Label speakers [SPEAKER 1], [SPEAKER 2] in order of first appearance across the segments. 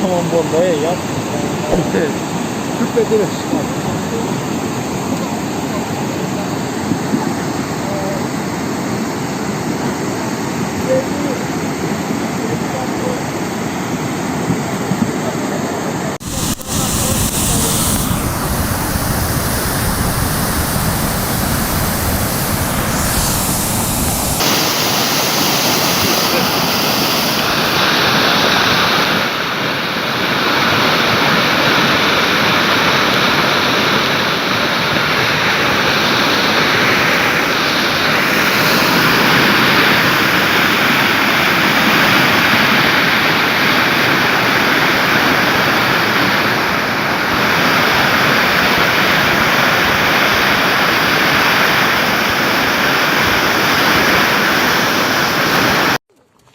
[SPEAKER 1] Tamam bomba ya. Küplediriz.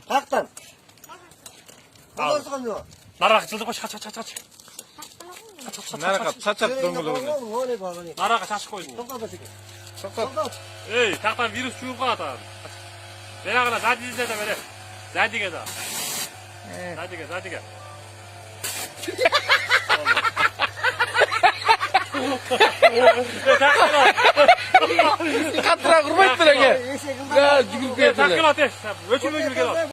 [SPEAKER 2] Kalktın. Buradan sıkamıyor.
[SPEAKER 3] Nara açıldı koş kaç.
[SPEAKER 1] Nara kap saçak dongulu.
[SPEAKER 3] Nara kaç aç koyun.
[SPEAKER 1] Sakat.
[SPEAKER 3] Ey taktan virüs çuğurga atar. Bana kadar zaten de böyle. Zaten de. Zaten.
[SPEAKER 1] Katıra kurban ettiler ki. Ya cügül
[SPEAKER 3] Takıl ateş. Ölçüm gel.